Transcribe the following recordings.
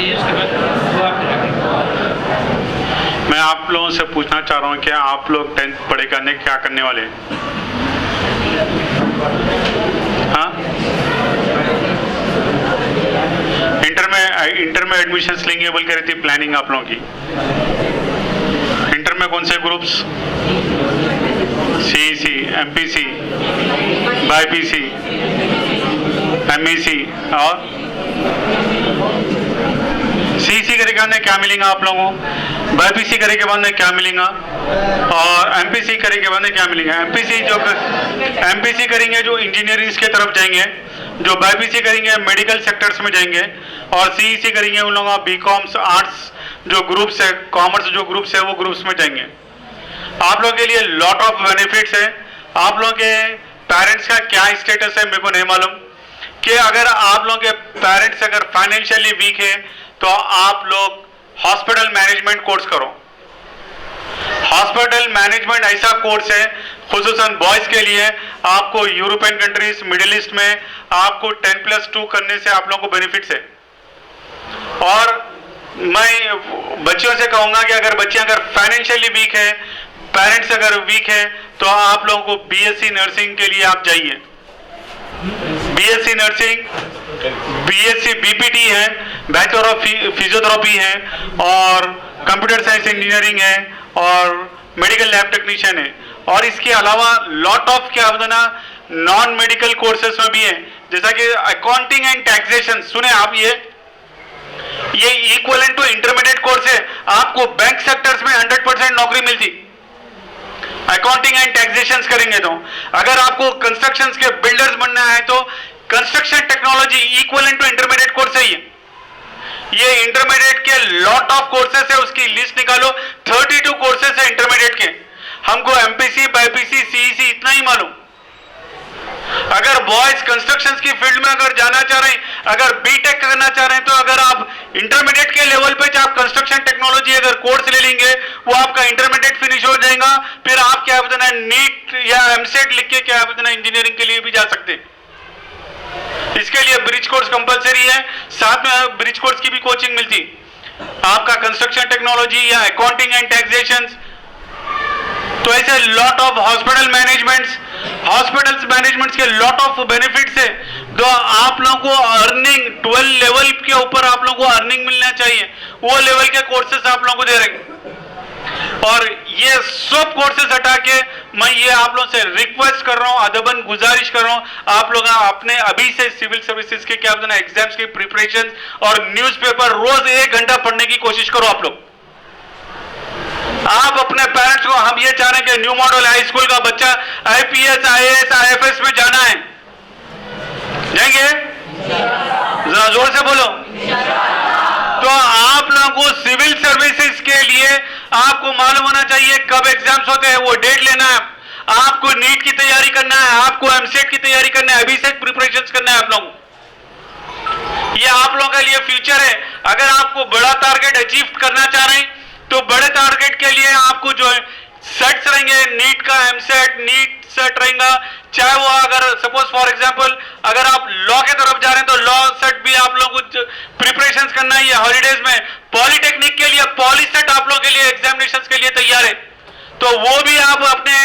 दीजिए, उसके बाद वो आप मैं आप लोगों से पूछना चाह रहा हूँ कि आप लोग 10th पढ़े करने क्या करने वाले हैं? हाँ, इंटर में एडमिशन्स लेंगे बोल के रही थी प्लानिंग आप लोगों की। इंटर में कौन से groups? CEC, MPC, BiPC, MEC और सीईसी करे के बाद में क्या मिलेगा आप लोगों को? बाईपीसी करे के बाद में क्या मिलेगा? और एमपीसी करे के बाद में क्या मिलेगा? एमपीसी करेंगे जो इंजीनियरिंग के तरफ जाएंगे, जो बाईपीसी करेंगे मेडिकल सेक्टर्स में जाएंगे, और सीईसी करेंगे उन लोगों का बीकॉम्स आर्ट्स जो ग्रुप्स है, कॉमर्स जो ग्रुप्स है वो ग्रुप्स में जाएंगे। आप लोगों के लिए लॉट ऑफ बेनिफिट्स है। आप लोगों के पेरेंट्स का क्या स्टेटस है मेरे को नहीं मालूम, कि अगर आप लोगों के पेरेंट्स अगर फाइनेंशियली वीक है तो आप लोग हॉस्पिटल मैनेजमेंट कोर्स करो। हॉस्पिटल मैनेजमेंट ऐसा कोर्स है खुसूसन बॉयज के लिए, आपको यूरोपियन कंट्रीज मिडिल ईस्ट में आपको 10+2 करने से आप लोगों को बेनिफिट्स है। और मैं बच्चों से कहूंगा कि अगर बच्चे अगर फाइनेंशियली वीक है, पेरेंट्स अगर वीक है, तो आप लोगों को बीएससी नर्सिंग के लिए आप जाइए। बीएससी नर्सिंग, बीएससी बीपीटी है, बैचलर ऑफ फिजियोथेरेपी है, और कंप्यूटर साइंस इंजीनियरिंग है, और मेडिकल लैब टेक्नीशियन है। और इसके अलावा लॉट ऑफ क्या होता नॉन मेडिकल कोर्सेस में भी है, जैसा कि अकाउंटिंग एंड टैक्सेशन। सुने आप, ये इक्वलेंट टू इंटरमीडिएट कोर्स है। आपको बैंक सेक्टर्स में 100% नौकरी मिलती अकाउंटिंग एंड टैक्सेशन करेंगे तो। अगर आपको कंस्ट्रक्शन के बिल्डर्स बनना है तो construction technology equivalent to intermediate course है। ये इंटरमीडिएट के लॉट ऑफ कोर्सेस है, उसकी लिस्ट निकालो। 32 कोर्सेस है इंटरमीडिएट के। हमको एमपीसी, बाईपीसी, सीईसी इतना ही मालूम। अगर बॉयज कंस्ट्रक्शन की फील्ड में अगर जाना चाह रहे हैं, अगर बीटेक करना चाह रहे हैं, तो अगर आप इंटरमीडिएट के लेवल पे आप कंस्ट्रक्शन टेक्नोलॉजी अगर कोर्स ले लेंगे, वो आपका इंटरमीडिएट फिनिश हो जाएगा। फिर आप क्या बताना नीट या एमसेट लिख के क्या बताना इंजीनियरिंग के लिए भी जा सकते हैं। इसके लिए ब्रिज कोर्स कंपलसरी है, साथ में ब्रिज कोर्स की भी कोचिंग मिलती आपका कंस्ट्रक्शन टेक्नोलॉजी या अकाउंटिंग एंड टैक्सेशन। तो ऐसे लॉट ऑफ हॉस्पिटल्स मैनेजमेंट्स के लॉट ऑफ बेनिफिट्स है। तो आप लोगों को अर्निंग 12 लेवल के ऊपर आप लोगों को अर्निंग मिलना चाहिए, वो लेवल के कोर्सेस आप लोगों को दे रहे हैं। और ये सब कोर्सेस हटा के मैं ये आप लोगों से रिक्वेस्ट कर रहा हूं, अदबन गुजारिश कर रहा हूं, आप लोग अपने अभी से सिविल सर्विसेज के क्या बताना एग्जाम्स की प्रिपरेशन और न्यूज़पेपर रोज 1 घंटा पढ़ने की कोशिश करो। आप अपने पेरेंट्स को, हम ये चाह रहे हैं कि न्यू मॉडल हाई स्कूल का बच्चा आईपीएस, आईएएस, आईएफएस में जाना है, जाएंगे? जरा जोर से बोलो। तो आप लोगों को सिविल सर्विसेज के लिए आपको मालूम होना चाहिए कब एग्जाम्स होते हैं, वो डेट लेना है। आपको नीट की तैयारी करना है, आपको एमसेट की तैयारी करना है, अभी से प्रिपरेशन करना है आप लोगों को। ये आप लोगों के लिए फ्यूचर है। अगर आपको बड़ा टारगेट अचीव करना चाह रहे हैं तो बड़े टारगेट के लिए आपको जो है सेट्स रहेंगे, नीट का एमसेट, नीट सेट रहेगा, चाहे वो अगर सपोज फॉर एग्जांपल अगर आप लॉ के तरफ जा रहे हैं तो लॉ सेट भी आप लोगों को प्रिपरेशन करना है। हॉलीडेज में पॉलिटेक्निक के लिए पॉली सेट आप लोगों के लिए एग्जामिनेशन के लिए तैयार है, तो वो भी आप अपने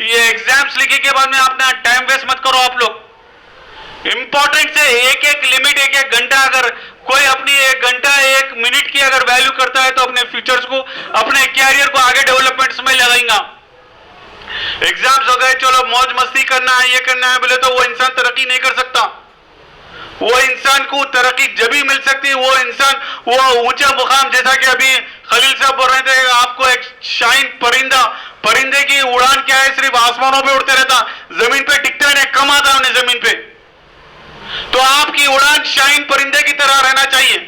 ये एग्जाम्स लिखे के बाद में अपना टाइम वेस्ट मत करो। आप लोग इंपॉर्टेंट से एक लिमिट, 1 घंटा, अगर कोई अपनी 1 घंटा 1 मिनट की अगर वैल्यू करता है तो अपने फ्यूचर्स को, अपने कैरियर को आगे डेवलपमेंट्स में लगाएगा। एग्जाम्स हो गए, चलो मौज मस्ती करना है, ये करना है बोले तो वो इंसान तरक्की नहीं कर सकता। वो इंसान को तरक्की जब ही मिल सकती है वो इंसान वो ऊंचा मुकाम, जैसा कि अभी खलील साहब बोल रहे थे, आपको एक शाइन परिंदे की उड़ान क्या है, सिर्फ आसमानों पे उड़ते रहता, जमीन पे टिकते नहीं, कम आता उन्हें जमीन पे। तो आपकी उड़ान शाइन परिंदे की तरह रहना चाहिए।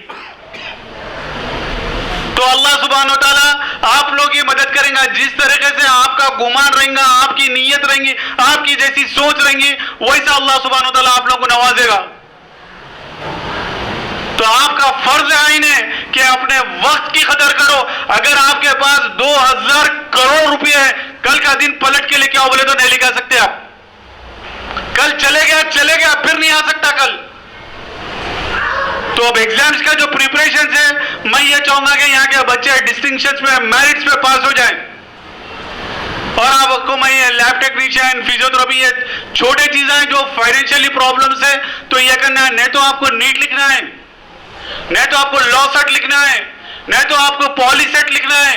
तो अल्लाह सुब्हान व तआला आप लोग की मदद करेंगे। जिस तरीके से आपका गुमान रहेगा, आपकी नीयत रहेंगी, आपकी जैसी सोच रहेंगी, वैसा अल्लाह सुब्हान व तआला आप लोग को नवाजेगा। तो आपका फर्ज आइन है कि अपने वक्त की कदर करो। अगर आपके पास 2000 करोड़ रुपए है, कल का दिन पलट के लेके आओ बोले तो नहीं लेके आ सकते आप। कल चले गया, फिर नहीं आ सकता कल। तो अब एग्जाम्स का जो प्रिपरेशन है, मैं ये चाहूंगा कि यहाँ के बच्चे डिस्टिंक्शंस में, मेरिट्स में पास हो जाएं। और आपको मैं ये लैब टेक्नीशियन, फिजियोथेरेपी, ये छोटे चीजें हैं जो फाइनेंशियली प्रॉब्लम्स है, तो ये करना है। नहीं तो आपको नीट लिखना है, नहीं तो आपको लॉ सेट लिखना है, नहीं तो आपको पॉली सेट लिखना है,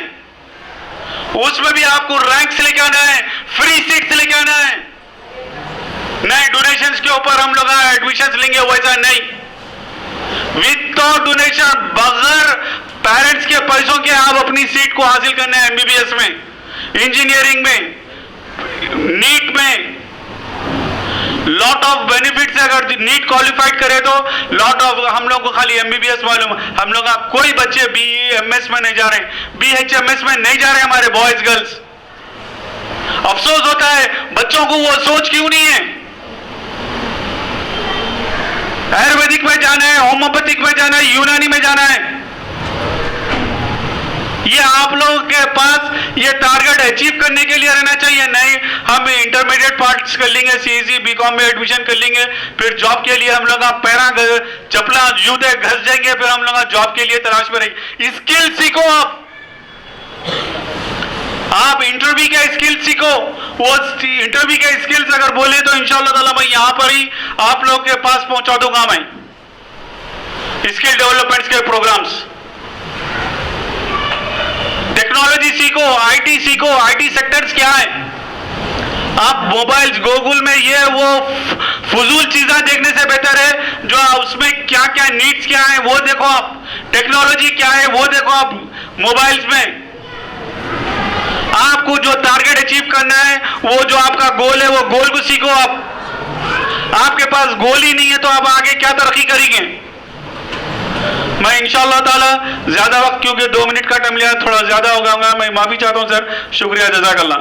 उसमें भी आपको रैंक्स लेके आना है, फ्री सीट्स लेके आना है। नहीं डोनेशंस के ऊपर हम लोग एडमिशंस लेंगे, वैसा नहीं। विदाउट डोनेशन, बगैर पेरेंट्स के पैसों के आप अपनी सीट को हासिल करना है। एमबीबीएस में, इंजीनियरिंग में, नीट में लॉट ऑफ बेनिफिट्स है। अगर नीट क्वालिफाइड करे तो लॉट ऑफ, हम लोग को खाली एमबीबीएस मालूम, हम लोग कोई बच्चे बीएमएस में नहीं जा रहे, बीएचएमएस में नहीं जा रहे हमारे बॉयज गर्ल्स। अफसोस होता है, बच्चों को वो सोच क्यों नहीं है। आयुर्वेदिक में जाना है, होम्योपैथिक में जाना है, यूनानी में जाना है। ये आप लोगों के पास ये टारगेट अचीव करने के लिए रहना चाहिए। नहीं हम इंटरमीडिएट पार्ट्स कर लेंगे, सीईसी बीकॉम में एडमिशन कर लेंगे, फिर जॉब के लिए हम लोग पैरा चपला जूते घस जाएंगे, फिर हम लोग जॉब के लिए तलाश में रहेंगे। स्किल सीखो आप इंटरव्यू के स्किल सीखो। वो इंटरव्यू के स्किल्स अगर बोले तो इंशाअल्लाह ताला मैं यहां पर ही आप लोग के पास पहुंचा दूंगा। मैं स्किल डेवलपमेंट्स के प्रोग्राम्स, टेक्नोलॉजी सीखो, आईटी सीखो। आईटी सेक्टर्स क्या है, आप मोबाइल्स गूगल में ये वो फजूल चीजें देखने से बेहतर है जो उसमें क्या क्या नीड्स क्या है वो देखो आप, टेक्नोलॉजी क्या है वो देखो आप मोबाइल्स में। आपको जो टारगेट अचीव करना है, वो जो आपका गोल है, वो गोल को सीखो आप। आपके पास गोल ही नहीं है तो आप आगे क्या तरक्की करेंगे। मैं इंशाअल्लाह ताला ज्यादा वक्त, क्योंकि 2 मिनट का टाइम लिया, थोड़ा ज्यादा होगा, मैं माफी चाहता हूं सर। शुक्रिया, जज़ाकल्लाह।